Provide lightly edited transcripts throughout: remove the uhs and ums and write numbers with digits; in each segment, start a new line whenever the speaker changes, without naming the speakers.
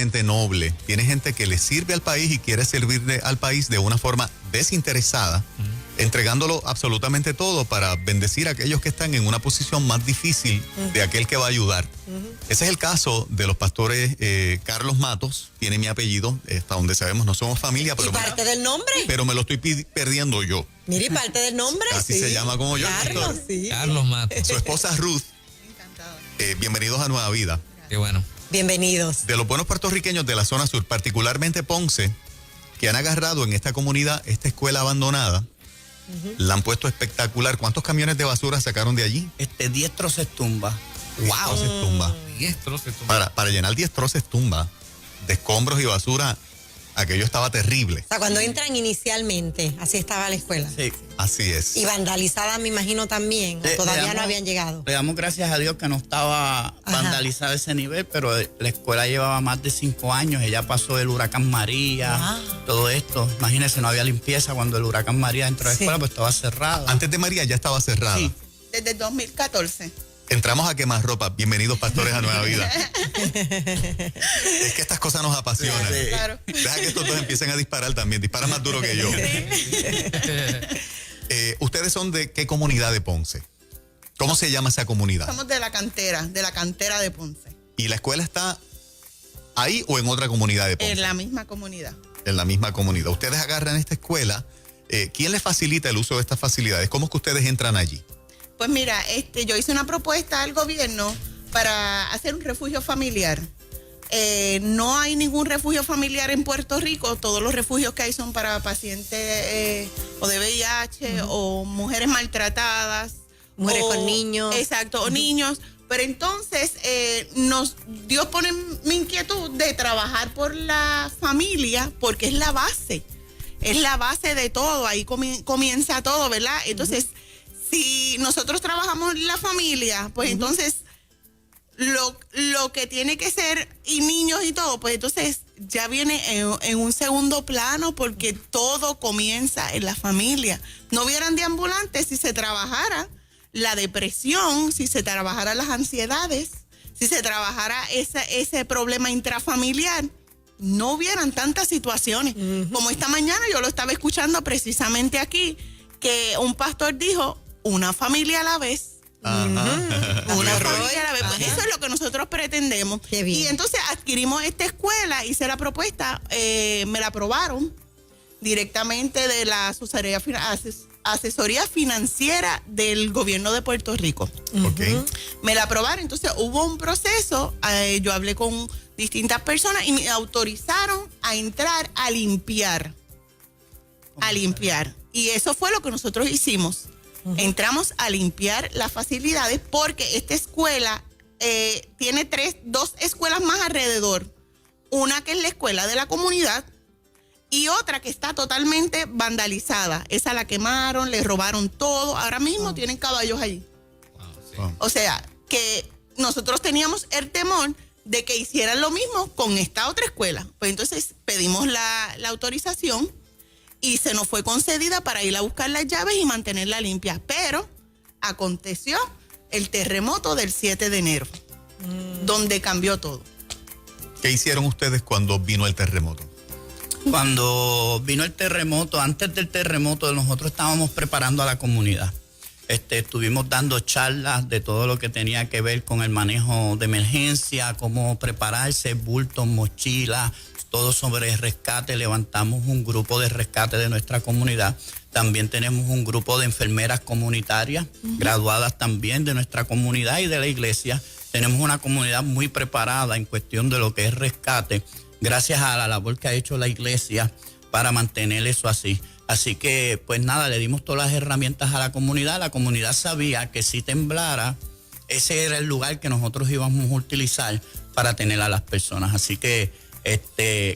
gente noble, tiene gente que le sirve al país y quiere servirle al país de una forma desinteresada, entregándolo absolutamente todo para bendecir a aquellos que están en una posición más difícil de aquel que va a ayudar. Ese es el caso de los pastores Carlos Matos, tiene mi apellido, hasta donde sabemos no somos familia, pero,
¿Y parte del nombre?
Pero me lo estoy perdiendo yo.
Mire, parte del nombre.
Casi
sí.
se llama como yo.
Carlos, sí.
Carlos Matos.
Su esposa Ruth. Bienvenidos a Nueva Vida.
Qué bueno.
Bienvenidos.
De los buenos puertorriqueños de la zona sur, particularmente Ponce, que han agarrado en esta comunidad esta escuela abandonada, la han puesto espectacular. ¿Cuántos camiones de basura sacaron de allí?
10 troces tumba.
10 troces tumba.
10 troces tumba.
Para llenar 10 troces tumba de escombros y basura, aquello estaba terrible.
O sea, cuando entran inicialmente, así estaba la escuela.
Sí.
Así es.
Y vandalizada, me imagino también. O todavía no habían llegado.
Le damos gracias a Dios que no estaba vandalizada a ese nivel, pero la escuela llevaba más de 5 años. Ella pasó el huracán María, todo esto. Imagínense, no había limpieza cuando el huracán María entró a la escuela, pues estaba cerrada.
Antes de María ya estaba cerrada.
Sí.
Desde 2014.
Entramos a quemar ropa. Bienvenidos, pastores, a Nueva Vida. Es que estas cosas nos apasionan.
Sí.
Claro.
Deja que estos dos empiecen a disparar también. Dispara más duro que yo. ¿Ustedes son de qué comunidad de Ponce? ¿Cómo se llama esa comunidad?
Somos de la cantera de Ponce.
¿Y la escuela está ahí o en otra comunidad de Ponce?
En la misma comunidad.
En la misma comunidad. Ustedes agarran esta escuela. ¿Quién les facilita el uso de estas facilidades? ¿Cómo es que ustedes entran allí?
Pues mira, yo hice una propuesta al gobierno para hacer un refugio familiar. No hay ningún refugio familiar en Puerto Rico. Todos los refugios que hay son para pacientes o de VIH o mujeres maltratadas.
Mujeres con niños.
Exacto, o niños. Pero entonces Dios pone mi inquietud de trabajar por la familia porque es la base. Es la base de todo. Ahí comienza todo, ¿verdad? Entonces, si nosotros trabajamos la familia, pues entonces lo que tiene que ser, y niños y todo, pues entonces ya viene en un segundo plano porque todo comienza en la familia. No hubieran de ambulantes si se trabajara la depresión, si se trabajara las ansiedades, si se trabajara ese problema intrafamiliar. No hubieran tantas situaciones. Como esta mañana yo lo estaba escuchando precisamente aquí, que un pastor dijo, una familia a la vez. Una familia a la vez. Pues eso es lo que nosotros pretendemos.
Qué bien.
Y entonces adquirimos esta escuela, hice la propuesta, me la aprobaron directamente de la asesoría financiera del gobierno de Puerto Rico.
Okay.
Me la aprobaron, entonces hubo un proceso, yo hablé con distintas personas y me autorizaron a entrar a limpiar. Y eso fue lo que nosotros hicimos. Entramos a limpiar las facilidades porque esta escuela tiene 2 escuelas más alrededor. Una que es la escuela de la comunidad y otra que está totalmente vandalizada. Esa la quemaron, le robaron todo. Ahora mismo tienen caballos allí. O sea, que nosotros teníamos el temor de que hicieran lo mismo con esta otra escuela. Pues entonces pedimos la autorización y se nos fue concedida para ir a buscar las llaves y mantenerla limpia. Pero aconteció el terremoto del 7 de enero, donde cambió todo.
¿Qué hicieron ustedes cuando vino el terremoto?
Cuando vino el terremoto, antes del terremoto, nosotros estábamos preparando a la comunidad. Estuvimos dando charlas de todo lo que tenía que ver con el manejo de emergencia, cómo prepararse, bultos, mochilas, todo sobre rescate. Levantamos un grupo de rescate de nuestra comunidad. También tenemos un grupo de enfermeras comunitarias, graduadas también de nuestra comunidad y de la iglesia. Tenemos una comunidad muy preparada en cuestión de lo que es rescate, gracias a la labor que ha hecho la iglesia para mantener eso así. Así que, pues nada, le dimos todas las herramientas a la comunidad. La comunidad sabía que si temblara, ese era el lugar que nosotros íbamos a utilizar para tener a las personas. Así que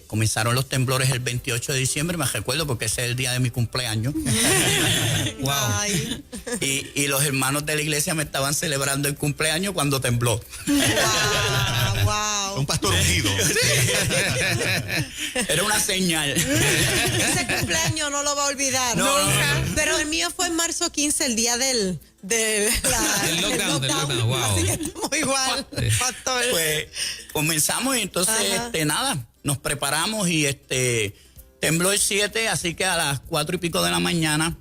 comenzaron los temblores el 28 de diciembre, me recuerdo porque ese es el día de mi cumpleaños.
Wow.
Y los hermanos de la iglesia me estaban celebrando el cumpleaños cuando tembló.
Wow.
Un pastor ungido.
Era una señal.
Ese cumpleaños no lo va a olvidar.
Nunca.
Pero el mío fue en marzo 15, el día del
lockdown, wow.
Así que estamos igual, pastor.
Pues comenzamos y entonces nada, nos preparamos y tembló el 7, así que a las 4:00 de la mañana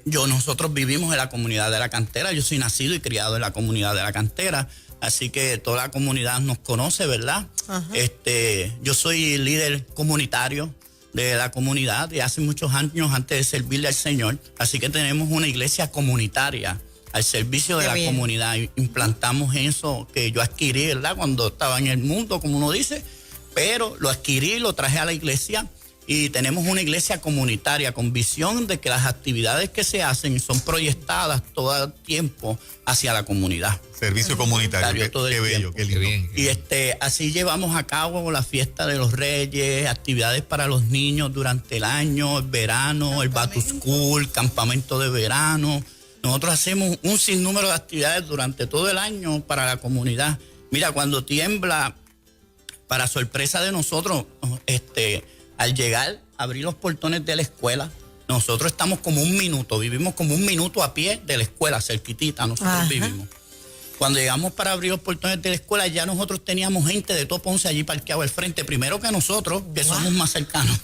nosotros vivimos en la comunidad de La Cantera. Yo soy nacido y criado en la comunidad de La Cantera, así que toda la comunidad nos conoce, ¿verdad? Yo soy líder comunitario de la comunidad de hace muchos años antes de servirle al Señor, así que tenemos una iglesia comunitaria al servicio de la comunidad. Implantamos eso que yo adquirí, ¿verdad? Cuando estaba en el mundo, como uno dice, pero lo adquirí, lo traje a la iglesia. Y tenemos una iglesia comunitaria con visión de que las actividades que se hacen son proyectadas todo el tiempo hacia la comunidad.
Servicio comunitario, qué bello, qué lindo.
Qué bien.
Y así llevamos a cabo la fiesta de los Reyes, actividades para los niños durante el año, el verano, el Back to School, campamento de verano. Nosotros hacemos un sinnúmero de actividades durante todo el año para la comunidad. Mira, cuando tiembla, para sorpresa de nosotros, al llegar, abrir los portones de la escuela, nosotros estamos como vivimos como 1 minuto a pie de la escuela, cerquitita, nosotros vivimos. Cuando llegamos para abrir los portones de la escuela, ya nosotros teníamos gente de todo Ponce allí parqueado al frente, primero que nosotros, que somos más cercanos.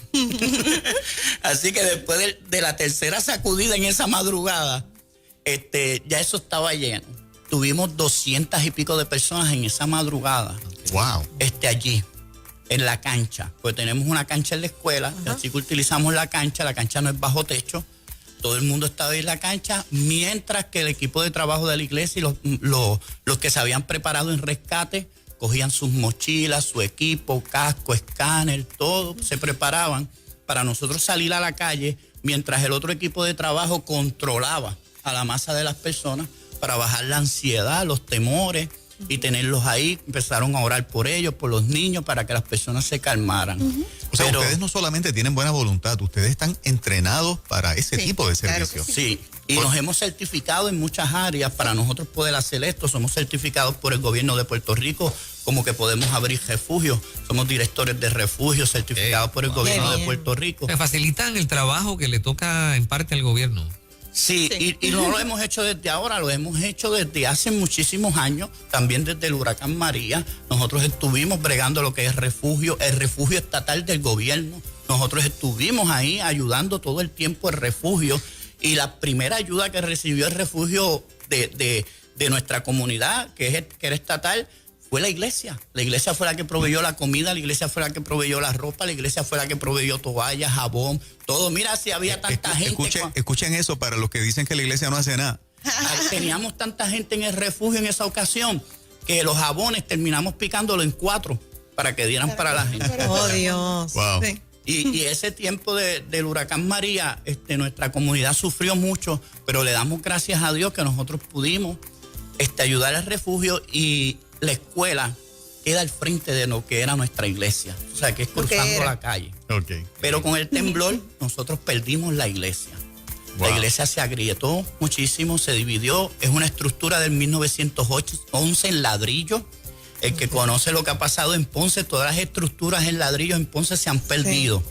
Así que después de la tercera sacudida en esa madrugada, ya eso estaba lleno. Tuvimos 200 y pico de personas en esa madrugada.
Wow.
Allí, en la cancha. Pues tenemos una cancha en la escuela, así que utilizamos la cancha no es bajo techo. Todo el mundo estaba en la cancha, mientras que el equipo de trabajo de la iglesia y los que se habían preparado en rescate cogían sus mochilas, su equipo, casco, escáner, todo, se preparaban para nosotros salir a la calle, mientras el otro equipo de trabajo controlaba a la masa de las personas para bajar la ansiedad, los temores y tenerlos ahí. Empezaron a orar por ellos, por los niños, para que las personas se calmaran.
O sea, ustedes no solamente tienen buena voluntad, ustedes están entrenados para ese tipo de servicio.
Claro
Sí, y nos hemos certificado en muchas áreas para nosotros poder hacer esto. Somos certificados por el gobierno de Puerto Rico, como que podemos abrir refugios. Somos directores de refugios certificados por el gobierno de Puerto Rico.
Me facilitan el trabajo que le toca en parte al gobierno.
Sí, y no lo hemos hecho desde ahora, lo hemos hecho desde hace muchísimos años, también desde el huracán María. Nosotros estuvimos bregando lo que es el refugio estatal del gobierno. Nosotros estuvimos ahí ayudando todo el tiempo el refugio, y la primera ayuda que recibió el refugio de nuestra comunidad, que era estatal, fue la iglesia. La iglesia fue la que proveyó la comida, la iglesia fue la que proveyó la ropa, la iglesia fue la que proveyó toallas, jabón, todo. Mira, si había tanta gente.
Escuchen eso para los que dicen que la iglesia no hace nada.
Teníamos tanta gente en el refugio en esa ocasión que los jabones terminamos picándolo en 4 para que dieran para la gente.
Oh, Dios.
Wow.
Sí.
Y ese tiempo del huracán María, nuestra comunidad sufrió mucho, pero le damos gracias a Dios que nosotros pudimos ayudar al refugio, y la escuela queda al frente de lo que era nuestra iglesia. O sea, que es cruzando la calle.
Okay.
Pero con el temblor nosotros perdimos la iglesia.
Wow.
La iglesia se agrietó muchísimo, se dividió. Es una estructura del 1911 en ladrillo. El que conoce lo que ha pasado en Ponce, todas las estructuras en ladrillo en Ponce se han perdido,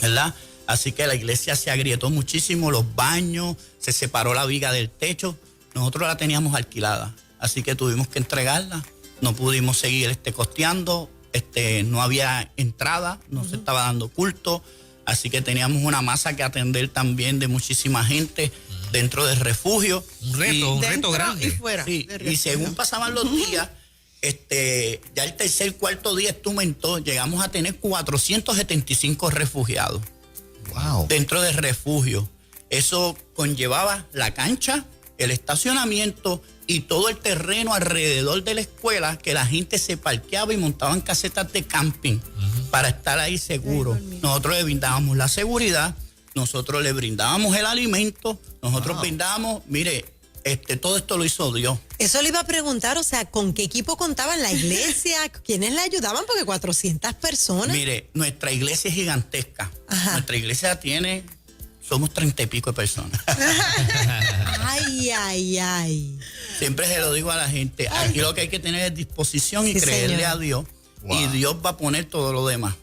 ¿verdad? Así que la iglesia se agrietó muchísimo, los baños, se separó la viga del techo. Nosotros la teníamos alquilada, así que tuvimos que entregarla. No pudimos seguir costeando, no había entrada, no se estaba dando culto, así que teníamos una masa que atender también de muchísima gente dentro del refugio.
Un reto grande.
Y fuera.
Sí, y según pasaban los días, ya el tercer, cuarto día aumentó, llegamos a tener 475 refugiados.
Wow.
Dentro del refugio. Eso conllevaba la cancha, el estacionamiento y todo el terreno alrededor de la escuela, que la gente se parqueaba y montaban casetas de camping para estar ahí seguro. Nosotros le brindábamos la seguridad, nosotros le brindábamos el alimento, nosotros brindábamos, mire, todo esto lo hizo Dios.
Eso le iba a preguntar, o sea, ¿con qué equipo contaban la iglesia? ¿Quiénes le ayudaban? Porque 400 personas.
Mire, nuestra iglesia es gigantesca.
Ajá.
Nuestra iglesia somos 30 y pico de personas.
Ay, ay, ay.
Siempre se lo digo a la gente. Aquí lo que hay que tener es disposición y
Sí,
creerle
señor.
a Dios.
Wow.
Y Dios va a poner todo lo demás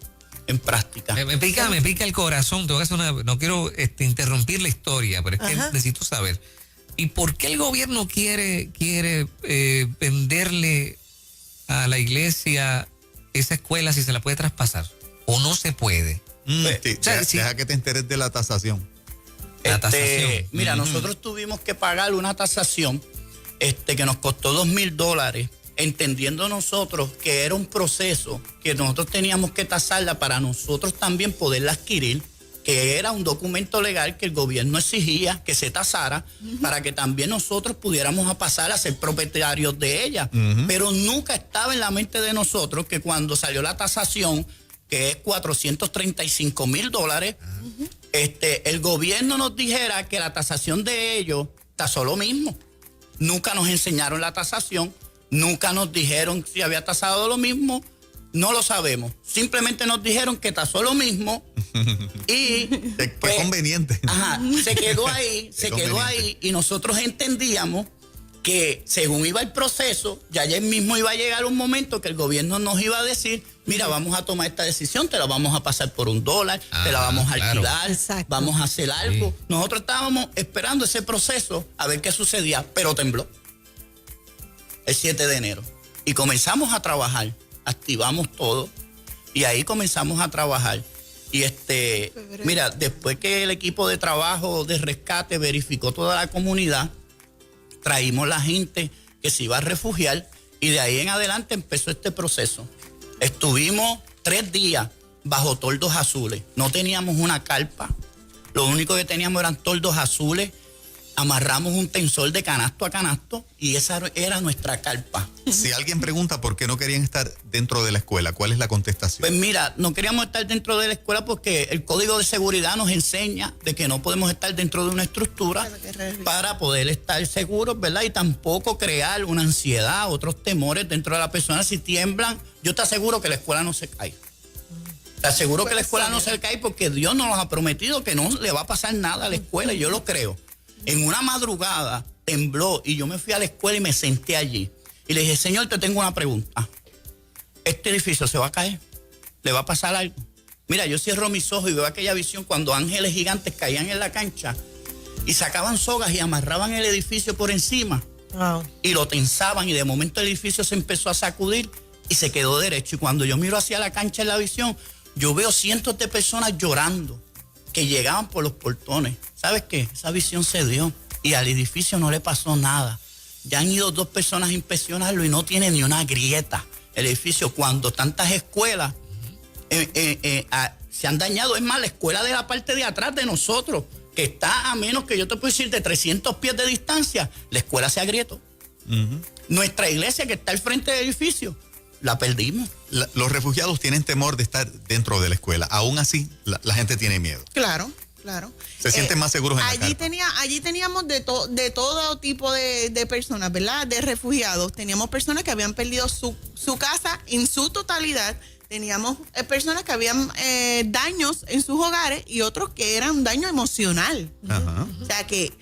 en práctica.
Me pica el corazón. Tengo que hacer no quiero interrumpir la historia, pero es que
Ajá.
necesito saber. ¿Y por qué el gobierno quiere venderle a la iglesia esa escuela si se la puede traspasar? ¿O no se puede?
Sí,
o sea,
deja que te enteres de la tasación.
La tasación.
Mira, nosotros tuvimos que pagar una tasación que nos costó $2,000, entendiendo nosotros que era un proceso que nosotros teníamos que tasarla para nosotros también poderla adquirir, que era un documento legal que el gobierno exigía que se tasara para que también nosotros pudiéramos pasar a ser propietarios de ella. Pero nunca estaba en la mente de nosotros que cuando salió la tasación, que es $435,000, el gobierno nos dijera que la tasación de ellos tasó lo mismo. Nunca nos enseñaron la tasación, nunca nos dijeron si había tasado lo mismo, no lo sabemos. Simplemente nos dijeron que tasó lo mismo y
Qué
pues,
conveniente.
ajá, se quedó ahí,
Qué conveniente.
y nosotros entendíamos que según iba el proceso, ya mismo iba a llegar un momento que el gobierno nos iba a decir, mira, vamos a tomar esta decisión, te la vamos a pasar por $1, te la vamos a
claro.
alquilar,
Exacto.
vamos a hacer algo.
Sí.
Nosotros estábamos esperando ese proceso a ver qué sucedía, pero tembló el 7 de enero. Y comenzamos a trabajar, activamos todo y ahí comenzamos a trabajar. Y mira, después que el equipo de trabajo de rescate verificó toda la comunidad, traímos la gente que se iba a refugiar y de ahí en adelante empezó este proceso. Estuvimos 3 días bajo toldos azules. No teníamos una carpa. Lo único que teníamos eran toldos azules. Amarramos un tensor de canasto a canasto y esa era nuestra carpa.
Si alguien pregunta por qué no querían estar dentro de la escuela, ¿cuál es la contestación?
Pues mira, no queríamos estar dentro de la escuela porque el Código de Seguridad nos enseña de que no podemos estar dentro de una estructura para poder estar seguros, ¿verdad? Y tampoco crear una ansiedad, otros temores dentro de la persona. Si tiemblan, yo te aseguro que la escuela no se cae. Te aseguro que la escuela no se cae porque Dios nos ha prometido que no le va a pasar nada a la escuela y yo lo creo. En una madrugada tembló y yo me fui a la escuela y me senté allí. Y le dije, Señor, te tengo una pregunta. ¿Este edificio se va a caer? ¿Le va a pasar algo? Mira, yo cierro mis ojos y veo aquella visión cuando ángeles gigantes caían en la cancha y sacaban sogas y amarraban el edificio por encima
Wow.
y lo tensaban y de momento el edificio se empezó a sacudir y se quedó derecho. Y cuando yo miro hacia la cancha en la visión, yo veo cientos de personas llorando que llegaban por los portones. ¿Sabes qué? Esa visión se dio y al edificio no le pasó nada. Ya han ido 2 personas a inspeccionarlo y no tiene ni una grieta el edificio cuando tantas escuelas se han dañado. Es más, la escuela de la parte de atrás de nosotros, que está a menos que yo te puedo decir de 300 pies de distancia, la escuela se agrietó. Nuestra iglesia que está al frente del edificio, la perdimos.
Los refugiados tienen temor de estar dentro de la escuela. Aún así, la gente tiene miedo.
Claro, claro.
Se sienten más seguros en la carpa.
Allí teníamos de todo tipo de personas, ¿verdad? De refugiados. Teníamos personas que habían perdido su casa en su totalidad. Teníamos personas que habían daños en sus hogares y otros que eran daño emocional.
Ajá.
O sea que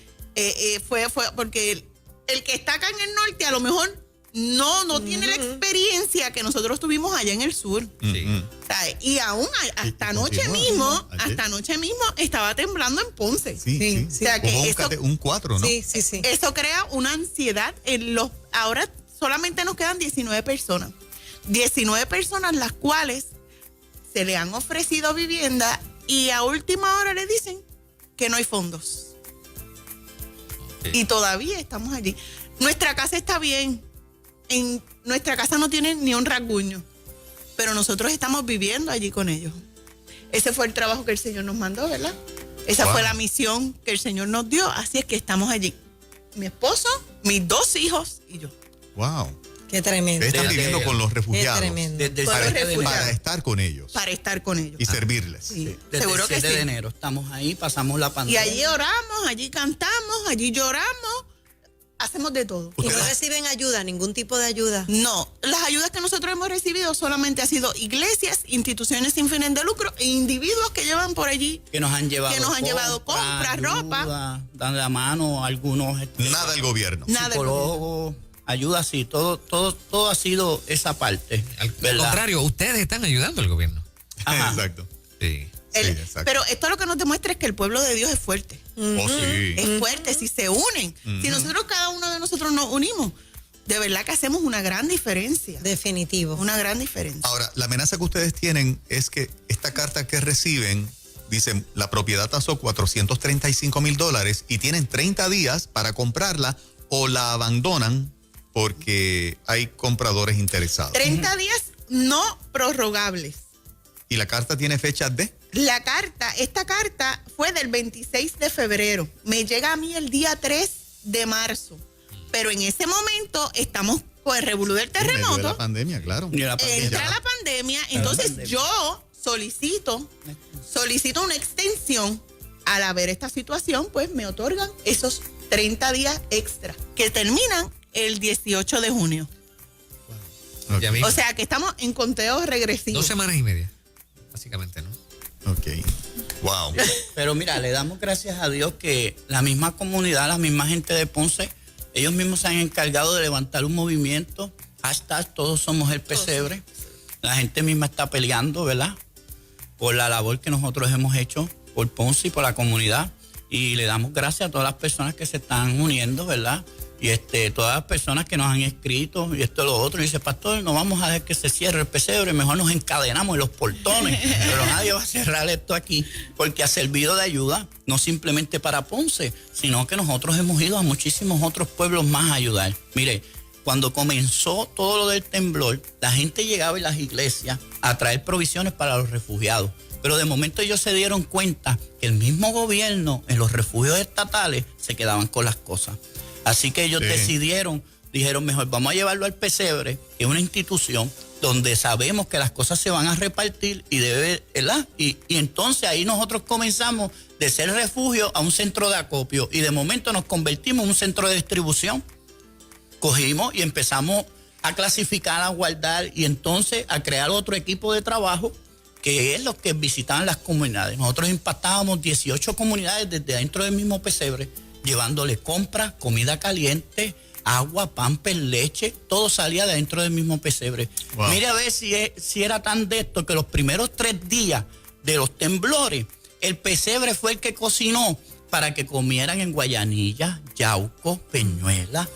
fue porque el que está acá en el norte a lo mejor no tiene la experiencia que nosotros tuvimos allá en el sur.
Sí.
O sea, y aún hasta anoche mismo estaba temblando en Ponce.
Sí,
Sí,
sí.
sí.
O sea, que
Hubo un 4, ¿no?
Sí, sí, sí.
Eso crea una ansiedad ahora solamente nos quedan 19 personas. 19 personas las cuales se le han ofrecido vivienda y a última hora le dicen que no hay fondos.
Okay.
Y todavía estamos allí. Nuestra casa está bien. En nuestra casa no tiene ni un rasguño, pero nosotros estamos viviendo allí con ellos. Ese fue el trabajo que el Señor nos mandó, ¿verdad? Esa
Wow.
fue la misión que el Señor nos dio, así es que estamos allí. Mi esposo, mis 2 hijos y yo.
Wow.
Qué tremendo.
Están
Desde-
viviendo con los
Qué
refugiados.
tremendo.
Desde el
Para
7 de enero.
Para estar con ellos
Para estar con ellos.
y servirles.
Sí,
Desde
seguro
el
que
7
sí.
de enero estamos ahí, pasamos la
Y
pandemia.
allí oramos, allí cantamos, allí lloramos. hacemos de todo.
¿Y no reciben ayuda, ningún tipo de ayuda?
No, las ayudas que nosotros hemos recibido solamente ha sido iglesias, instituciones sin fines de lucro e individuos que llevan por allí.
Que nos han llevado
compras, ropa.
Dan la mano a algunos.
Nada del gobierno.
Nada del
Psicólogos, ayuda, sí, todo ha sido esa parte.
Al
¿verdad?
contrario, ustedes están ayudando al gobierno.
Ajá.
Exacto.
Sí.
Exacto.
Pero esto lo que nos demuestra es que el pueblo de Dios es fuerte.
Oh, sí.
Es fuerte si se unen. Si nosotros, cada uno de nosotros nos unimos, de verdad que hacemos una gran diferencia.
Definitivo.
Una gran diferencia.
Ahora, la amenaza que ustedes tienen es que esta carta que reciben, dicen, la propiedad tasó $435,000 y tienen 30 días para comprarla o la abandonan porque hay compradores interesados.
30 días no prorrogables.
Y la carta tiene fecha de...
Esta carta fue del 26 de febrero. Me llega a mí el día 3 de marzo. Pero en ese momento estamos con el revolú del
En medio de
terremoto.
la pandemia, claro.
Y la pandemia.
Entra la pandemia. Entonces yo solicito una extensión. Al haber esta situación, pues me otorgan esos 30 días extra que terminan el 18 de junio.
Ok.
Ya mismo.
O sea que estamos en conteo regresivo.
2 semanas y media, básicamente, ¿no?
Ok. Wow.
Pero mira, le damos gracias a Dios que la misma comunidad, la misma gente de Ponce, ellos mismos se han encargado de levantar un movimiento. Hashtag Todos Somos el Pesebre. La gente misma está peleando, ¿verdad? Por la labor que nosotros hemos hecho por Ponce y por la comunidad. Y le damos gracias a todas las personas que se están uniendo, ¿verdad? Y todas las personas que nos han escrito y esto y lo otro. Y dice, pastor, no vamos a dejar que se cierre el pesebre, mejor nos encadenamos en los portones. Pero nadie va a cerrar esto aquí porque ha servido de ayuda, no simplemente para Ponce, sino que nosotros hemos ido a muchísimos otros pueblos más a ayudar. Mire, cuando comenzó todo lo del temblor, la gente llegaba en las iglesias a traer provisiones para los refugiados. Pero de momento ellos se dieron cuenta que el mismo gobierno en los refugios estatales se quedaban con las cosas. Así que ellos dijeron mejor vamos a llevarlo al pesebre, que es una institución donde sabemos que las cosas se van a repartir y ¿verdad? Y entonces ahí nosotros comenzamos de ser refugio a un centro de acopio y de momento nos convertimos en un centro de distribución. Cogimos y empezamos a clasificar, a guardar y entonces a crear otro equipo de trabajo que es los que visitaban las comunidades. Nosotros impactábamos 18 comunidades desde dentro del mismo pesebre, llevándole compras, comida caliente, agua, pampers, leche, todo salía de dentro del mismo pesebre.
Wow.
Mire a ver si era tan de esto que los primeros 3 días de los temblores, el pesebre fue el que cocinó para que comieran en Guayanilla, Yauco, Peñuela.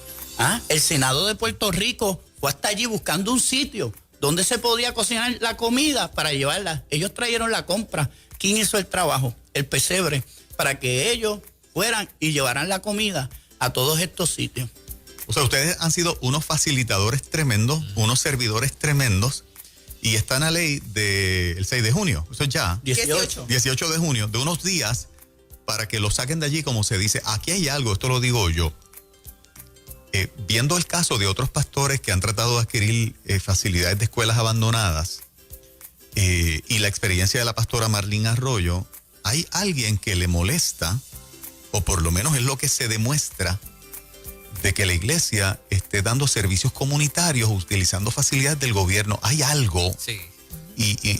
El Senado de Puerto Rico fue hasta allí buscando un sitio donde se podía cocinar la comida para llevarla. Ellos trajeron la compra. ¿Quién hizo el trabajo? El pesebre, para que ellos fueran y llevaran la comida a todos estos sitios.
O sea, ustedes han sido unos facilitadores tremendos, unos servidores tremendos, y está en la ley del 6 de junio, eso es ya,
18.
18 de junio, de unos días, para que lo saquen de allí, como se dice. Aquí hay algo, esto lo digo yo. Viendo el caso de otros pastores que han tratado de adquirir facilidades de escuelas abandonadas, y la experiencia de la pastora Marlene Arroyo, hay alguien que le molesta, o por lo menos es lo que se demuestra, de que la iglesia esté dando servicios comunitarios utilizando facilidades del gobierno. Hay algo,
Sí.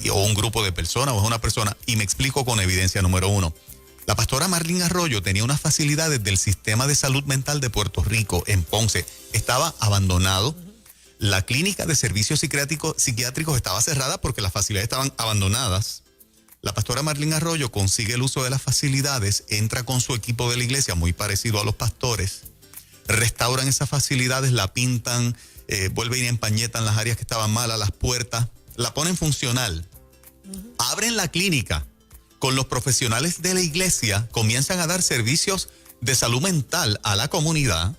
o un grupo de personas, o es una persona, y me explico con evidencia. Número 1, la pastora Marlene Arroyo tenía unas facilidades del Sistema de Salud Mental de Puerto Rico en Ponce. Estaba abandonado. La clínica de servicios psiquiátricos estaba cerrada porque las facilidades estaban abandonadas. La pastora Marlene Arroyo consigue el uso de las facilidades, entra con su equipo de la iglesia, muy parecido a los pastores, restauran esas facilidades, la pintan, vuelven y empañetan las áreas que estaban malas, las puertas, la ponen funcional. Abren la clínica con los profesionales de la iglesia, comienzan a dar servicios de salud mental a la comunidad,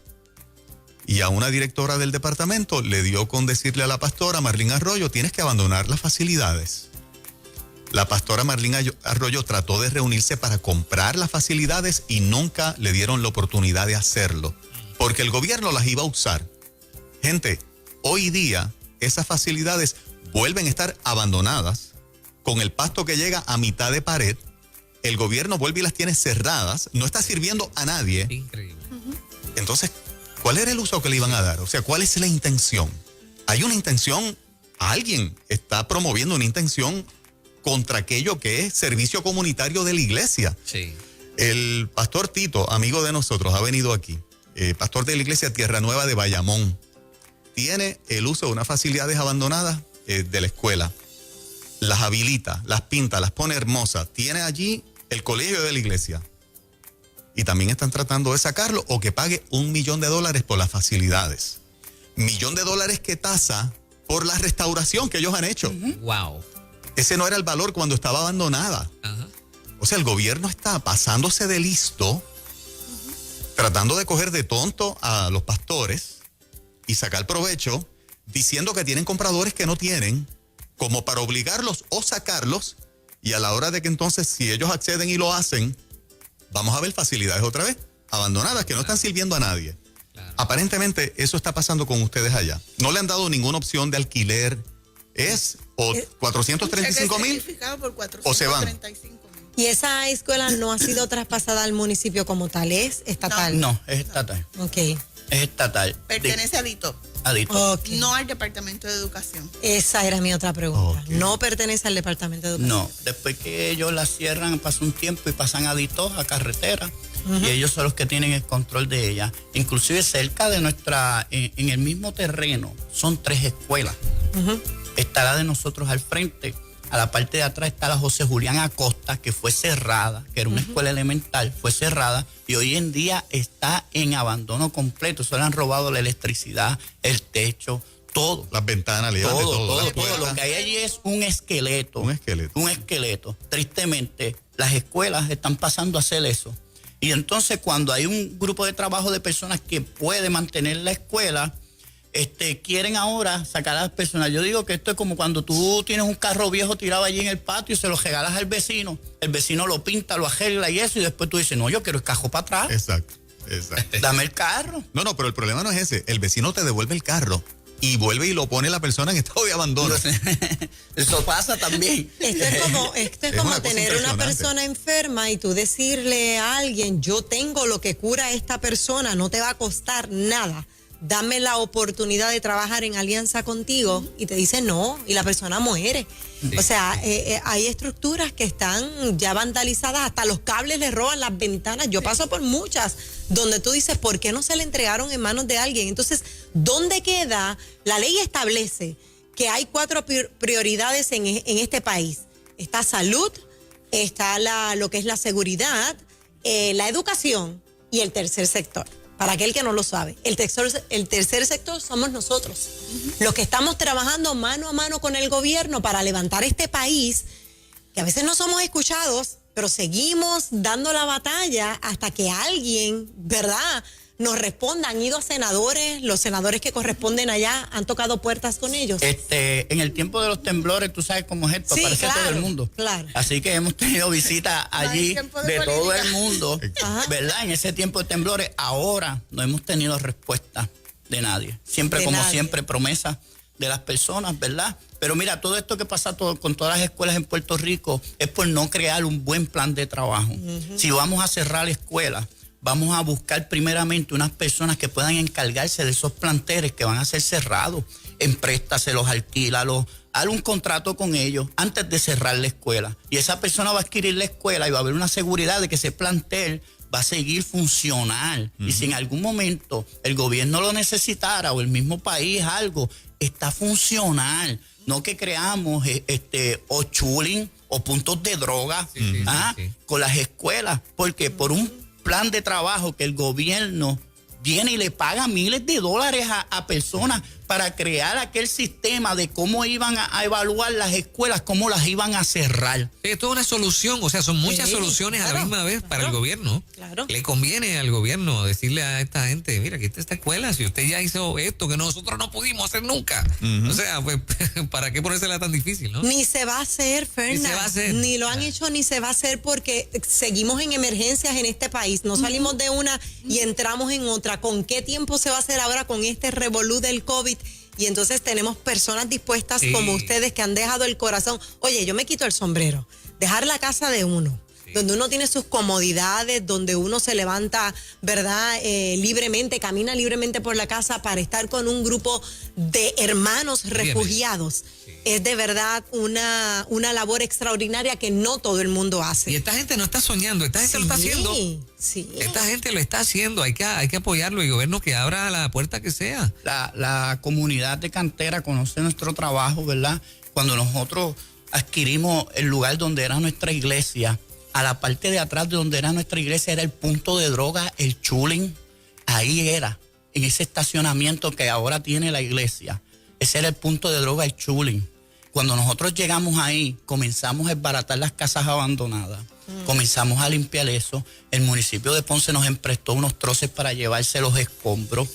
y a una directora del departamento le dio con decirle a la pastora Marlene Arroyo, tienes que abandonar las facilidades. La pastora Marlene Arroyo trató de reunirse para comprar las facilidades y nunca le dieron la oportunidad de hacerlo, porque el gobierno las iba a usar. Gente, hoy día esas facilidades vuelven a estar abandonadas, con el pasto que llega a mitad de pared. El gobierno vuelve y las tiene cerradas, no está sirviendo a nadie.
Increíble.
Entonces, ¿Cuál era el uso que le iban a dar? O sea, ¿cuál es la intención? Hay una intención, alguien está promoviendo una intención contra aquello que es servicio comunitario de la iglesia.
Sí.
El pastor Tito, amigo de nosotros, ha venido aquí. Pastor de la iglesia Tierra Nueva de Bayamón. Tiene el uso de unas facilidades abandonadas de la escuela. Las habilita, las pinta, las pone hermosas. Tiene allí el colegio de la iglesia. Y también están tratando de sacarlo o que pague $1 millón por las facilidades. $1 millón que tasa por la restauración que ellos han hecho.
Wow.
Ese no era el valor cuando estaba abandonada.
Ajá.
O sea, el gobierno está pasándose de listo, tratando de coger de tonto a los pastores y sacar provecho, diciendo que tienen compradores que no tienen, como para obligarlos o sacarlos, y a la hora de que entonces, si ellos acceden y lo hacen, vamos a ver facilidades otra vez, abandonadas, que no están sirviendo a nadie.
Claro.
Aparentemente, eso está pasando con ustedes allá. No le han dado ninguna opción de alquiler. Es o 435,000
por
o se van.
435,000.
Y esa escuela no ha sido traspasada al municipio como tal, ¿es estatal?
No, es estatal.
Ok.
Es estatal.
Pertenece a DITO,
Ok.
no al Departamento de Educación.
Esa era mi otra pregunta.
Ok.
No pertenece al Departamento de Educación.
No, después que ellos la cierran, pasa un tiempo y pasan a DITO, a carretera, y ellos son los que tienen el control de ella. Inclusive cerca de nuestra, en el mismo terreno, son 3 escuelas. Está la de nosotros al frente. A la parte de atrás está la José Julián Acosta, que fue cerrada, que era una escuela elemental, fue cerrada y hoy en día está en abandono completo. Se le han robado la electricidad, el techo, todo.
Las ventanas, le llevan de todo. las
Todo.
puertas.
Lo que hay allí es un esqueleto.
Un esqueleto.
Un esqueleto. Tristemente, las escuelas están pasando a hacer eso. Y entonces, cuando hay un grupo de trabajo de personas que puede mantener la escuela, quieren ahora sacar a las personas. Yo digo que esto es como cuando tú tienes un carro viejo tirado allí en el patio y se lo regalas al vecino. El vecino lo pinta, lo arregla y eso, y después tú dices, no, yo quiero el carro para atrás.
Exacto.
Dame el carro.
No, pero el problema no es ese. El vecino te devuelve el carro y vuelve y lo pone la persona en estado de abandono.
Eso pasa también.
Esto es como
una cosa
tener una
impresionante.
persona enferma y tú decirle a alguien, yo tengo lo que cura a esta persona, no te va a costar nada. Dame la oportunidad de trabajar en alianza contigo, y te dice no, y la persona muere.
Sí.
O sea, hay estructuras que están ya vandalizadas, hasta los cables le roban las ventanas. Yo paso por muchas donde tú dices, ¿por qué no se le entregaron en manos de alguien? Entonces, ¿dónde queda? La ley establece que hay 4 prioridades en este país. Está salud, está lo que es la seguridad, la educación y el tercer sector. Para aquel que no lo sabe, el tercer sector somos nosotros, los que estamos trabajando mano a mano con el gobierno para levantar este país, que a veces no somos escuchados, pero seguimos dando la batalla hasta que alguien, ¿verdad?, nos responda. Han ido a senadores, los senadores que corresponden allá han tocado puertas con ellos.
En el tiempo de los temblores, tú sabes cómo es esto,
Sí,
aparece
claro,
todo el mundo.
claro.
Así que hemos tenido visitas allí
tiempo de
de todo
política.
el mundo,
Ajá.
¿verdad? En ese tiempo de temblores, ahora no hemos tenido respuesta de nadie. Siempre,
De
como
nadie.
siempre, promesas de las personas, ¿verdad? Pero mira, todo esto que pasa con todas las escuelas en Puerto Rico es por no crear un buen plan de trabajo. Si vamos a cerrar escuelas, vamos a buscar primeramente unas personas que puedan encargarse de esos planteles que van a ser cerrados. Empréstaselos, alquílalos, haz un contrato con ellos antes de cerrar la escuela. Y esa persona va a adquirir la escuela y va a haber una seguridad de que ese plantel va a seguir funcional. Y si en algún momento el gobierno lo necesitara o el mismo país algo, está funcional. No que creamos o chuling o puntos de droga
Sí.
con las escuelas, porque por un plan de trabajo que el gobierno viene y le paga miles de dólares a personas para crear aquel sistema de cómo iban a evaluar las escuelas, cómo las iban a cerrar.
Esto es una solución, o sea, son muchas
Sí,
soluciones a la
claro,
misma vez para el
claro,
gobierno.
claro.
Le conviene al gobierno decirle a esta gente, mira, aquí está esta escuela, si usted ya hizo esto que nosotros no pudimos hacer nunca. O sea, pues, ¿para qué ponérsela tan difícil, no?
Ni se va a hacer, Fernan.
Ni se va a hacer.
Ni lo han hecho ni se va a hacer, porque seguimos en emergencias en este país. No salimos de una y entramos en otra. ¿Con qué tiempo se va a hacer ahora con este revolú del COVID? Y entonces tenemos personas dispuestas
Sí.
como ustedes que han dejado el corazón. Oye, yo me quito el sombrero. Dejar la casa de uno. donde uno tiene sus comodidades, donde uno se levanta, ¿verdad? Libremente, camina libremente por la casa para estar con un grupo de hermanos refugiados. Es de verdad una labor extraordinaria que no todo el mundo hace.
Y esta gente no está soñando, esta gente lo está haciendo.
Sí.
Esta gente lo está haciendo, hay que apoyarlo y el gobierno que abra la puerta que sea.
La comunidad de Cantera conoce nuestro trabajo, ¿verdad? Cuando nosotros adquirimos el lugar donde era nuestra iglesia, a la parte de atrás de donde era nuestra iglesia era el punto de droga, el Chulin. Ahí era, en ese estacionamiento que ahora tiene la iglesia. Ese era el punto de droga, el Chulin. Cuando nosotros llegamos ahí, comenzamos a desbaratar las casas abandonadas. Comenzamos a limpiar eso. El municipio de Ponce nos emprestó unos troces para llevarse los escombros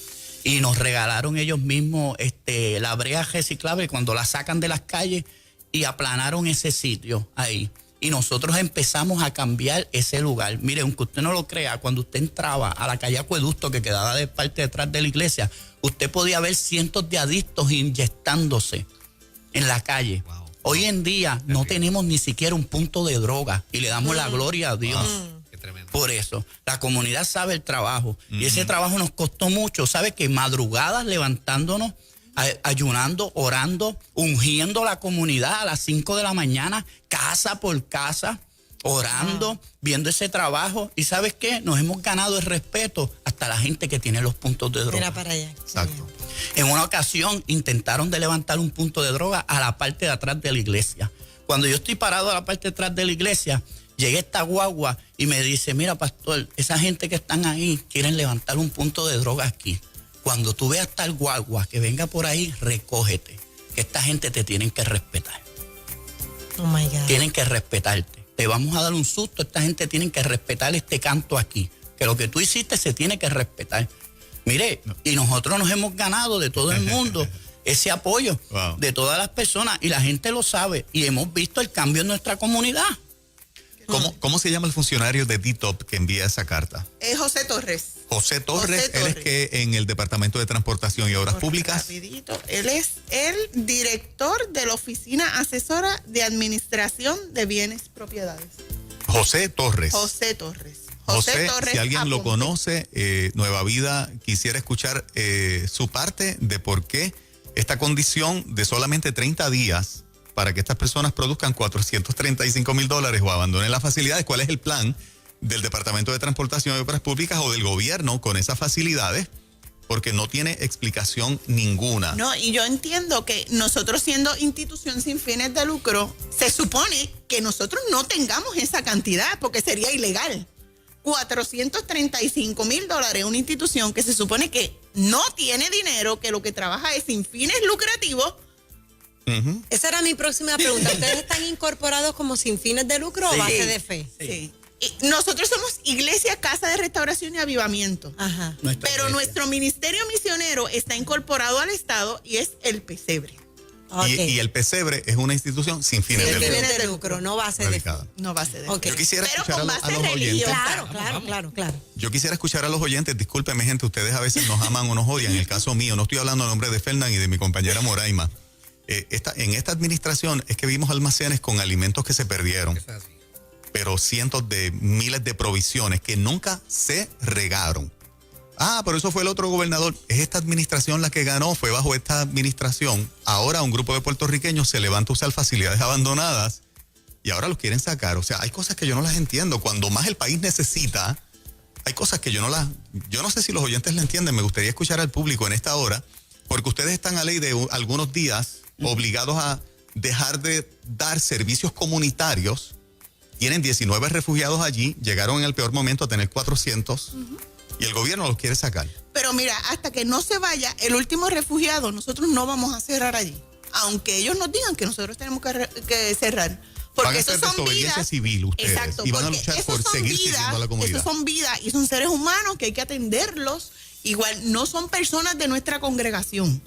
y nos regalaron ellos mismos la brea reciclable cuando la sacan de las calles y aplanaron ese sitio ahí. Y nosotros empezamos a cambiar ese lugar. Mire, aunque usted no lo crea, cuando usted entraba a la calle Acueducto, que quedaba de parte detrás de la iglesia, usted podía ver cientos de adictos inyectándose en la calle.
Wow.
Hoy en día no tenemos ni siquiera un punto de droga y le damos la gloria a Dios.
Qué tremendo.
Por eso, la comunidad sabe el trabajo y ese trabajo nos costó mucho. ¿Sabe que madrugadas levantándonos, ayunando, orando, ungiendo la comunidad a las 5 de la mañana, casa por casa, orando, viendo ese trabajo? ¿Y sabes qué? Nos hemos ganado el respeto hasta la gente que tiene los puntos de droga.
Mira para allá.
Exacto.
En una ocasión intentaron de levantar un punto de droga a la parte de atrás de la iglesia. Cuando yo estoy parado a la parte de atrás de la iglesia, llegué esta guagua y me dice, mira, pastor, esa gente que están ahí quieren levantar un punto de droga aquí. Cuando tú veas tal guagua que venga por ahí, recógete, que esta gente te tienen que respetar.
Oh my God.
Tienen que respetarte. Te vamos a dar un susto, esta gente tiene que respetar este canto aquí. Que lo que tú hiciste se tiene que respetar. Mire, y nosotros nos hemos ganado de todo el mundo ese apoyo de todas las personas y la gente lo sabe y hemos visto el cambio en nuestra comunidad.
¿Cómo se llama el funcionario de DTOP que envía esa carta?
José Torres.
José Torres,
José
él es
Torres.
que en el Departamento de Transportación y Obras Públicas.
Rapidito. Él es el director de la Oficina Asesora de Administración de Bienes Propiedades.
José Torres.
José Torres.
José,
Torres
si alguien lo
Aponte.
conoce, Nueva Vida quisiera escuchar su parte de por qué esta condición de solamente 30 días para que estas personas produzcan $435,000 o abandonen las facilidades. ¿Cuál es el plan del Departamento de Transportación y Obras Públicas o del gobierno con esas facilidades? Porque no tiene explicación ninguna.
No, y yo entiendo que nosotros siendo institución sin fines de lucro, se supone que nosotros no tengamos esa cantidad porque sería ilegal. $435,000, una institución que se supone que no tiene dinero, que lo que trabaja es sin fines lucrativos.
Esa era mi próxima pregunta. ¿Ustedes están incorporados como sin fines de lucro o base de fe?
Sí. Y nosotros somos Iglesia, Casa de Restauración y Avivamiento.
Ajá.
Nuestra
Pero
iglesia.
nuestro ministerio misionero está incorporado al Estado y es el Pesebre.
Ok.
Y el Pesebre es una institución sin fines
Sin
de lucro.
fines de lucro, no base de fe.
Radicada.
No va a ser de
Ok.
Yo quisiera
Pero
escuchar
con
a
base
los oyentes.
religiosa.
Claro.
Yo quisiera escuchar a los oyentes, discúlpeme gente, ustedes a veces nos aman o nos odian. En el caso mío, no estoy hablando a nombre de Fernán y de mi compañera Moraima. En esta administración es que vimos almacenes con alimentos que se perdieron,
Eso es así.
pero cientos de miles de provisiones que nunca se regaron. Pero eso fue el otro gobernador. Es esta administración la que ganó, fue bajo esta administración. Ahora un grupo de puertorriqueños se levanta a usar facilidades abandonadas y ahora los quieren sacar. O sea, hay cosas que yo no las entiendo. Cuando más el país necesita, hay cosas que yo no sé si los oyentes la entienden. Me gustaría escuchar al público en esta hora, porque ustedes están a ley de algunos días obligados a dejar de dar servicios comunitarios. Tienen 19 refugiados allí, llegaron en el peor momento a tener 400 y el gobierno los quiere sacar.
Pero mira, hasta que no se vaya el último refugiado, nosotros no vamos a cerrar allí. Aunque ellos nos digan que nosotros tenemos que cerrar. Porque
Van a
esos
hacer
son
desobediencia
vidas.
civil ustedes.
Exacto,
Y van a
porque
luchar
esos
por
son
seguir
vidas,
sirviendo a la comunidad.
Esos son vidas y son seres humanos que hay que atenderlos. Igual no son personas de nuestra congregación,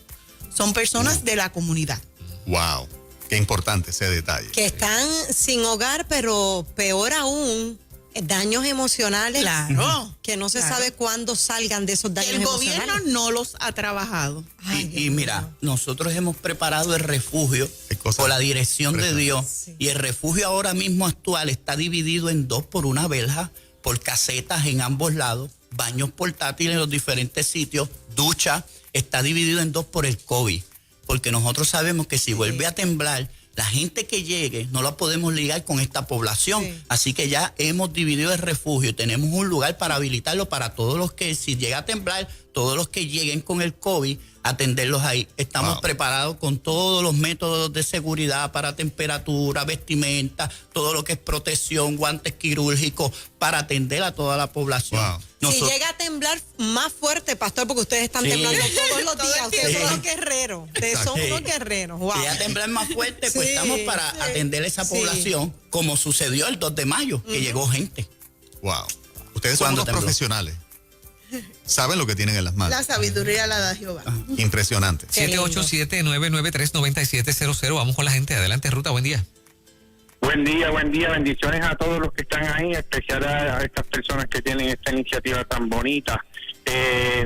son personas de la comunidad.
Wow, qué importante ese detalle.
Que están sin hogar, pero peor aún, daños emocionales.
Claro.
Que no se
Claro.
sabe cuándo salgan de esos daños
El
emocionales.
gobierno no los ha trabajado.
Ay,
Y
Dios
mira,
mío.
nosotros hemos preparado el refugio
Hay cosas
por la dirección de Dios.
Sí.
Y el refugio ahora mismo actual está dividido en dos por una verja, por casetas en ambos lados, baños portátiles en los diferentes sitios, ducha. Está dividido en dos por el COVID. Porque nosotros sabemos que si vuelve a temblar, la gente que llegue no la podemos ligar con esta población.
Sí.
Así que ya hemos dividido el refugio. Tenemos un lugar para habilitarlo para todos los que, si llega a temblar, todos los que lleguen con el COVID, atenderlos ahí. Estamos
Wow.
preparados con todos los métodos de seguridad para temperatura, vestimenta, todo lo que es protección, guantes quirúrgicos, para atender a toda la población.
Wow.
Si
Nosotros-
llega a temblar más fuerte, pastor, porque ustedes están
Sí.
temblando todos los
Todo el
días. Ustedes
tiempo.
son unos guerreros. Ustedes son
Sí.
unos guerreros. Wow.
Si ya temblar más fuerte, pues
Sí,
estamos para
sí.
atender esa
Sí.
población, como sucedió el 2 de mayo, que llegó gente.
Wow. Ustedes son
¿Cuándo
unos
tembló?
profesionales. Saben lo que tienen en las manos.
La sabiduría la da Jehová.
Impresionante.
Qué lindo.
787-993-9700. Vamos con la gente. Adelante, Ruta, buen día.
Buen día, bendiciones a todos los que están ahí, en especial a estas personas que tienen esta iniciativa tan bonita.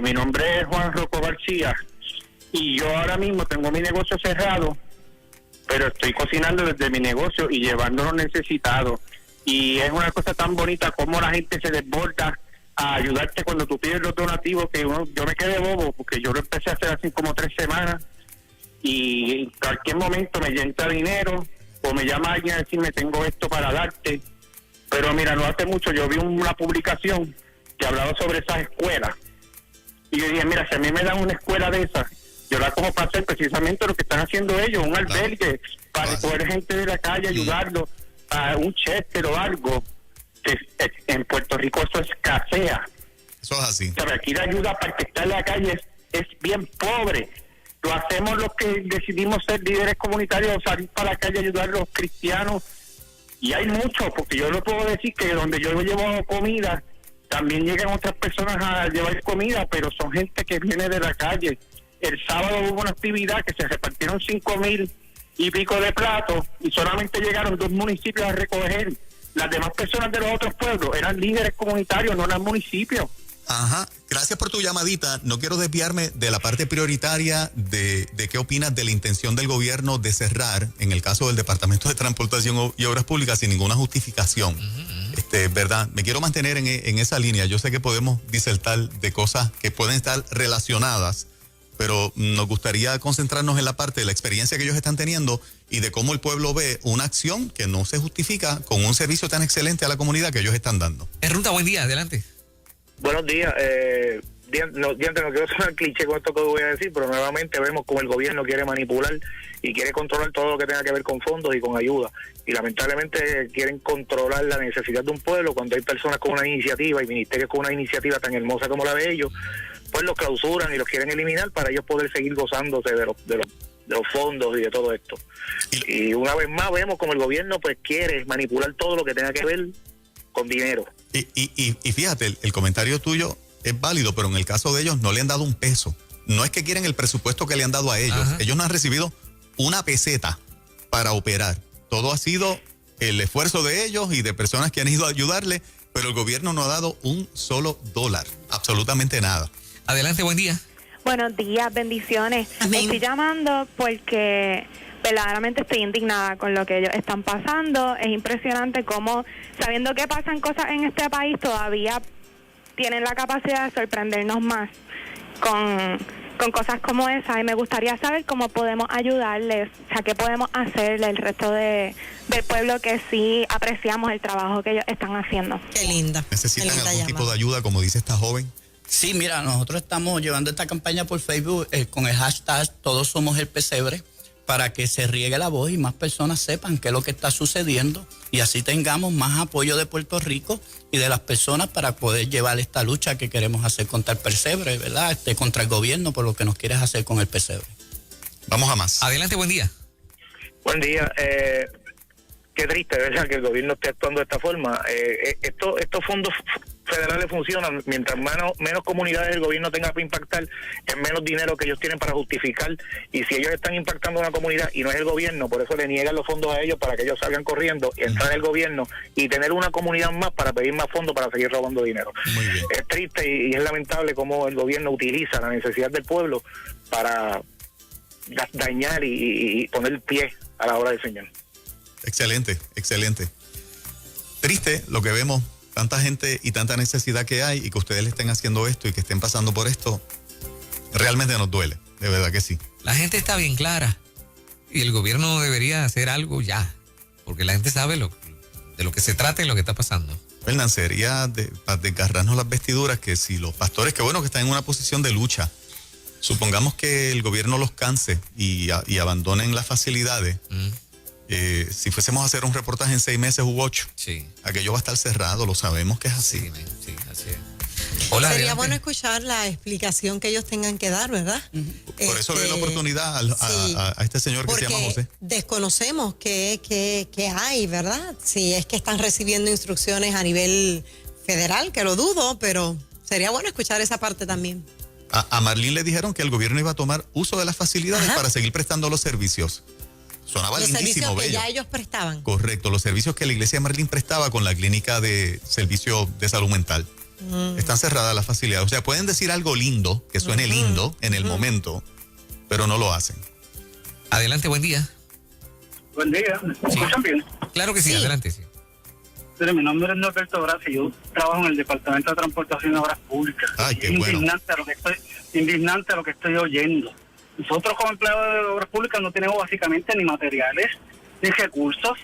Mi nombre es Juan Rocco García y yo ahora mismo tengo mi negocio cerrado, pero estoy cocinando desde mi negocio y llevando los necesitados. Y es una cosa tan bonita como la gente se desborda a ayudarte cuando tú pides los donativos, que yo me quedé bobo porque yo lo empecé a hacer hace como 3 semanas y en cualquier momento me entra dinero o me llama alguien a decirme tengo esto para darte. Pero mira, no hace mucho yo vi una publicación que hablaba sobre esas escuelas y yo dije, mira, si a mí me dan una escuela de esas, yo la cojo para hacer precisamente lo que están haciendo ellos, un albergue para recoger gente de la calle, ayudarlos a un chester o algo, que en Puerto Rico eso escasea.
Eso es así.
¿Sabe? Aquí la ayuda para el que está en la calle es bien pobre. Lo hacemos los que decidimos ser líderes comunitarios, salir para la calle, ayudar a los cristianos. Y hay muchos, porque yo lo puedo decir que donde yo llevo comida, también llegan otras personas a llevar comida, pero son gente que viene de la calle. El sábado hubo una actividad que se repartieron 5,000 y pico de platos y solamente llegaron 2 municipios a recoger. Las demás personas de los otros pueblos eran líderes comunitarios, no eran municipios.
Ajá. Gracias por tu llamadita. No quiero desviarme de la parte prioritaria de qué opinas de la intención del gobierno de cerrar, en el caso del Departamento de Transportación y Obras Públicas, sin ninguna justificación. ¿Verdad? Me quiero mantener en esa línea. Yo sé que podemos disertar de cosas que pueden estar relacionadas, pero nos gustaría concentrarnos en la parte de la experiencia que ellos están teniendo y de cómo el pueblo ve una acción que no se justifica con un servicio tan excelente a la comunidad que ellos están dando.
Ruta, buen día. Adelante.
Buenos días. No quiero sonar cliché con esto que voy a decir, pero nuevamente vemos cómo el gobierno quiere manipular y quiere controlar todo lo que tenga que ver con fondos y con ayuda. Y lamentablemente quieren controlar la necesidad de un pueblo cuando hay personas con una iniciativa y ministerios con una iniciativa tan hermosa como la de ellos, pues los clausuran y los quieren eliminar para ellos poder seguir gozándose de los fondos y de todo esto. Y una vez más vemos como el gobierno pues quiere manipular todo lo que tenga que ver con dinero.
Y fíjate, el comentario tuyo es válido, pero en el caso de ellos no le han dado un peso. No es que quieren el presupuesto que le han dado a ellos.
Ajá.
Ellos no han recibido una peseta para operar. Todo ha sido el esfuerzo de ellos y de personas que han ido a ayudarle, pero el gobierno no ha dado un solo dólar. Absolutamente nada.
Adelante, buen día.
Buenos días, bendiciones.
Amén.
Estoy llamando porque verdaderamente estoy indignada con lo que ellos están pasando. Es impresionante cómo, sabiendo que pasan cosas en este país, todavía tienen la capacidad de sorprendernos más con cosas como esa. Y me gustaría saber cómo podemos ayudarles, o sea, qué podemos hacerle el resto del pueblo que sí apreciamos el trabajo que ellos están haciendo.
Qué linda.
¿Necesitan
Qué linda
algún tipo
llamada.
de ayuda, como dice esta joven?
Sí, mira, nosotros estamos llevando esta campaña por Facebook con el hashtag Todos Somos el Pesebre para que se riegue la voz y más personas sepan qué es lo que está sucediendo y así tengamos más apoyo de Puerto Rico y de las personas para poder llevar esta lucha que queremos hacer contra el pesebre, ¿verdad? Contra el gobierno por lo que nos quieres hacer con el pesebre.
Vamos a más.
Adelante, buen día.
Buen día. Qué triste, ¿verdad?, que el gobierno esté actuando de esta forma. Estos fondos federales funcionan, mientras menos comunidades el gobierno tenga que impactar, es menos dinero que ellos tienen para justificar, y si ellos están impactando a una comunidad y no es el gobierno, por eso le niegan los fondos a ellos para que ellos salgan corriendo y entrar el gobierno y tener una comunidad más para pedir más fondos para seguir robando dinero.
Muy bien.
Es triste y es lamentable cómo el gobierno utiliza la necesidad del pueblo para dañar y poner pie a la obra del Señor.
Excelente, excelente. Triste lo que vemos, tanta gente y tanta necesidad que hay, y que ustedes le estén haciendo esto y que estén pasando por esto, realmente nos duele, de verdad que sí.
La gente está bien clara y el gobierno debería hacer algo ya, porque la gente sabe de lo que se trata y lo que está pasando.
Fernán, sería para desgarrarnos las vestiduras que si los pastores, que bueno que están en una posición de lucha, supongamos que el gobierno los canse y abandonen las facilidades. Si fuésemos a hacer un reportaje en 6 meses u 8,
sí,
aquello va a estar cerrado, lo sabemos que es así.
Sí, así es. Hola,
Sería
adelante.
bueno escuchar la explicación que ellos tengan que dar, ¿verdad?
Por eso le doy la oportunidad a este señor que se llama José.
Desconocemos qué hay, ¿verdad? Si es que están recibiendo instrucciones a nivel federal, que lo dudo, pero sería bueno escuchar esa parte también.
A Marlene le dijeron que el gobierno iba a tomar uso de las facilidades para seguir prestando los servicios. Sonaba
Los
lindísimo,
servicios que
bello.
ya ellos prestaban.
Correcto, los servicios que la iglesia de Marlene prestaba con la clínica de servicio de salud mental. Están cerradas las facilidades. O sea, pueden decir algo lindo, que suene lindo en el momento, pero no lo hacen.
Adelante, buen día.
Buen día, ¿me escuchan bien?
Claro que sí, adelante, sí.
Mire, mi nombre es Norberto Gracia, yo trabajo en el Departamento de Transportación y Obras Públicas.
Ay, qué bueno.
Indignante lo que estoy oyendo. Nosotros como empleados de Obras Públicas no tenemos básicamente ni materiales, ni recursos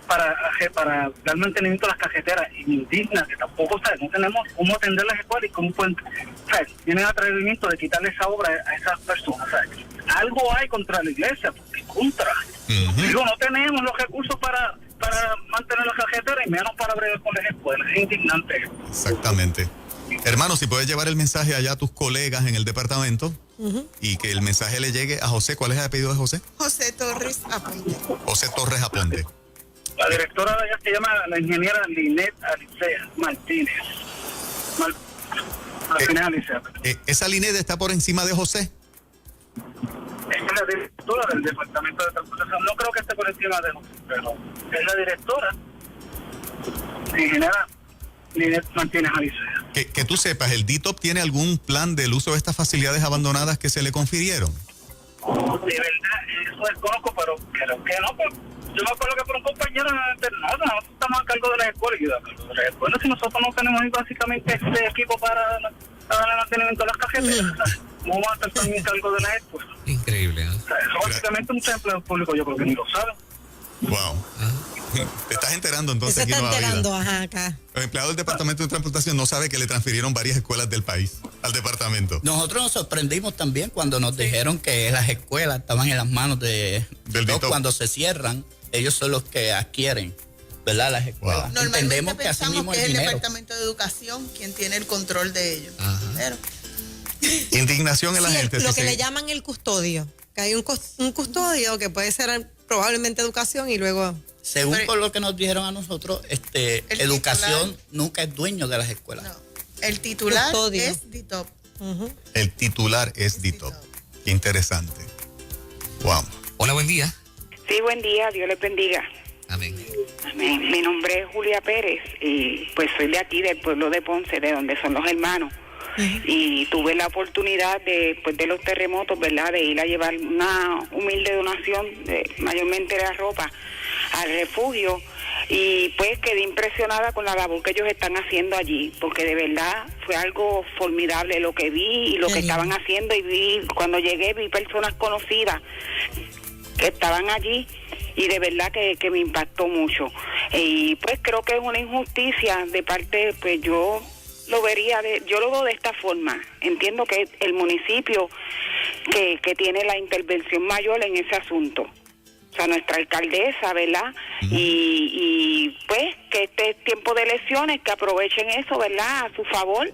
para dar mantenimiento a las carreteras. Y me indigna que tampoco, ¿sabes? No tenemos cómo atender las escuelas y cómo pueden, ¿sabes? Tienen atrevimiento de quitarle esa obra a esas personas, ¿sabes? Algo hay contra la iglesia, porque contra. Digo, no tenemos los recursos para mantener las carreteras y menos para bregar con las escuelas. Es indignante.
Exactamente. Hermano, si puedes llevar el mensaje allá a tus colegas en el departamento y que el mensaje le llegue a José. ¿Cuál es el apellido de José?
José Torres Aponte.
José Torres Aponte.
La directora de ella se llama la ingeniera Linet Alicea Martínez. Martínez Alicea.
¿Esa línea está por encima de José?
Es la directora del Departamento de Transportación. No creo que esté por encima de José, pero es la directora, la ingeniera Linet Martínez Alicea.
Que tú sepas, ¿el DITOP tiene algún plan del uso de estas facilidades abandonadas que se le confirieron?
De verdad, eso desconozco, pero creo que no. Yo me acuerdo que por un compañero nosotros estamos a cargo de las escuelas. Y de las escuelas, si nosotros no tenemos básicamente este equipo para el mantenimiento de las carreteras, ¿cómo vamos a estar también a cargo de las escuelas?
Increíble, ¿eh?
O sea, eso básicamente muchos empleados públicos yo creo que ni lo saben.
Wow. Te estás enterando entonces
Se
aquí
está
en Nueva Vida.
enterando, ajá, acá.
El empleado del Departamento de Transportación no sabe que le transfirieron varias escuelas del país al departamento.
Nosotros nos sorprendimos también cuando nos dijeron que las escuelas estaban en las manos del DITOP. Cuando se cierran, ellos son los que adquieren, ¿verdad? Las escuelas.
Normalmente
Entendemos que así
pensamos
mismo
que
el
es el
dinero.
Departamento de Educación quien tiene el control de ellos. Pero
Indignación en la gente.
Lo
sí,
que
sí.
le llaman el custodio. Que hay un custodio que puede ser probablemente educación y luego...
Según por lo que nos dijeron a nosotros, educación
titular,
nunca es dueño de las escuelas.
no, el titular
Custodio.
es DITOP.
El titular es DITOP. Qué interesante. Wow.
Hola, buen día.
Sí, buen día, Dios les bendiga.
Amén.
Amén. Mi nombre es Julia Pérez y pues soy de aquí, del pueblo de Ponce, de donde son los hermanos. Y tuve la oportunidad después de los terremotos, ¿verdad?, de ir a llevar una humilde donación, mayormente de la ropa, al refugio, y pues quedé impresionada con la labor que ellos están haciendo allí, porque de verdad fue algo formidable lo que vi y lo que estaban haciendo, y cuando llegué vi personas conocidas que estaban allí y de verdad que me impactó mucho. Y pues creo que es una injusticia de parte, pues yo lo veo de esta forma. Entiendo que el municipio que tiene la intervención mayor en ese asunto, o sea, nuestra alcaldesa, ¿verdad? Y pues que este es tiempo de elecciones, que aprovechen eso, ¿verdad?, a su favor,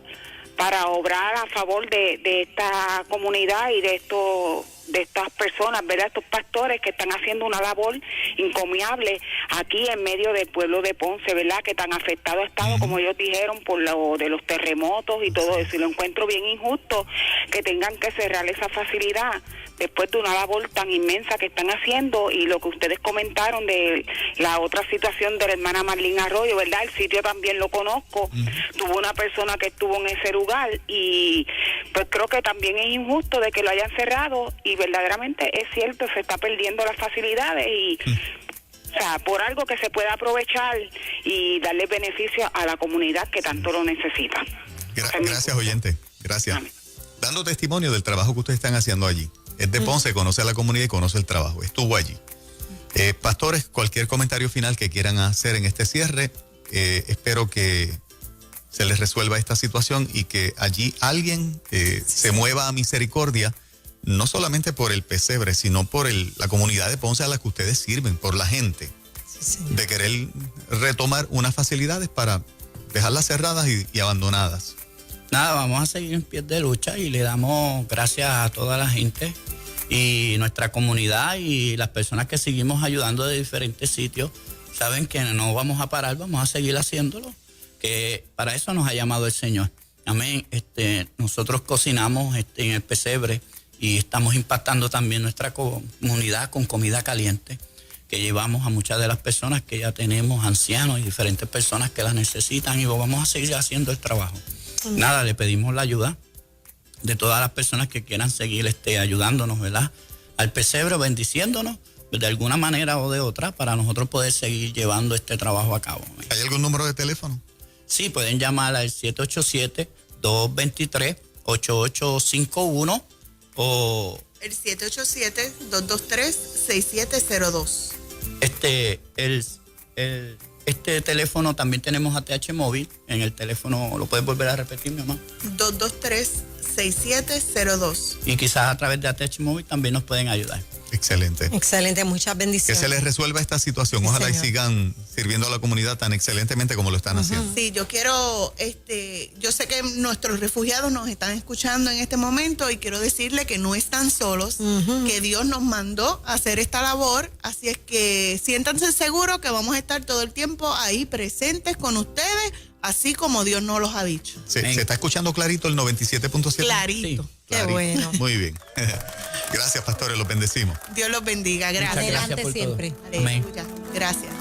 para obrar a favor de esta comunidad y de estas personas, ¿verdad? Estos pastores que están haciendo una labor encomiable aquí en medio del pueblo de Ponce, ¿verdad? Que tan afectado ha estado, como ellos dijeron, por lo de los terremotos y todo eso. Y lo encuentro bien injusto que tengan que cerrar esa facilidad después de una labor tan inmensa que están haciendo. Y lo que ustedes comentaron de la otra situación de la hermana Marlene Arroyo, ¿verdad? El sitio también lo conozco. Tuvo una persona que estuvo en ese lugar y pues creo que también es injusto de que lo hayan cerrado, y verdaderamente es cierto, se está perdiendo las facilidades y o sea, por algo que se pueda aprovechar y darle beneficio a la comunidad que tanto lo necesita.
Gracias, oyente. Gracias.
Amén.
Dando testimonio del trabajo que ustedes están haciendo allí. Es de Ponce, conoce a la comunidad y conoce el trabajo. Estuvo allí. Pastores, cualquier comentario final que quieran hacer en este cierre, espero que se les resuelva esta situación y que allí alguien se mueva a misericordia, no solamente por el pesebre, sino por la comunidad de Ponce a la que ustedes sirven, por la gente, de querer retomar unas facilidades para dejarlas cerradas y abandonadas.
Nada, vamos a seguir en pie de lucha y le damos gracias a toda la gente y nuestra comunidad y las personas que seguimos ayudando de diferentes sitios. Saben que no vamos a parar, vamos a seguir haciéndolo, que para eso nos ha llamado el Señor. Amén. Nosotros cocinamos en el pesebre y estamos impactando también nuestra comunidad con comida caliente que llevamos a muchas de las personas que ya tenemos, ancianos y diferentes personas que las necesitan, y vamos a seguir haciendo el trabajo. Nada, le pedimos la ayuda de todas las personas que quieran seguir ayudándonos, ¿verdad? Al pesebre, bendiciéndonos de alguna manera o de otra para nosotros poder seguir llevando este trabajo a cabo.
¿Hay algún número de teléfono?
Sí, pueden llamar al 787-223-8851 o
el 787-223-6702.
Este teléfono también tenemos ATH móvil. En el teléfono, ¿lo puedes volver a repetir, mi mamá?
223-6702.
Y quizás a través de ATH móvil también nos pueden ayudar.
Excelente.
Excelente, muchas
Que
bendiciones.
se les resuelva esta situación.
Sí,
Ojalá
señor.
y sigan sirviendo a la comunidad tan excelentemente como lo están haciendo.
Sí, yo quiero, yo sé que nuestros refugiados nos están escuchando en este momento y quiero decirle que no están solos, que Dios nos mandó a hacer esta labor, así es que siéntanse seguros que vamos a estar todo el tiempo ahí presentes con ustedes, así como Dios nos los ha dicho.
¿Se está escuchando clarito el 97.7?
Clarito.
Sí.
Qué bueno.
Muy bien. Gracias, pastores, los bendecimos.
Dios los bendiga. Gracias.
Muchas gracias
Adelante
por
siempre.
todo. Amén.
Aleluya. Gracias.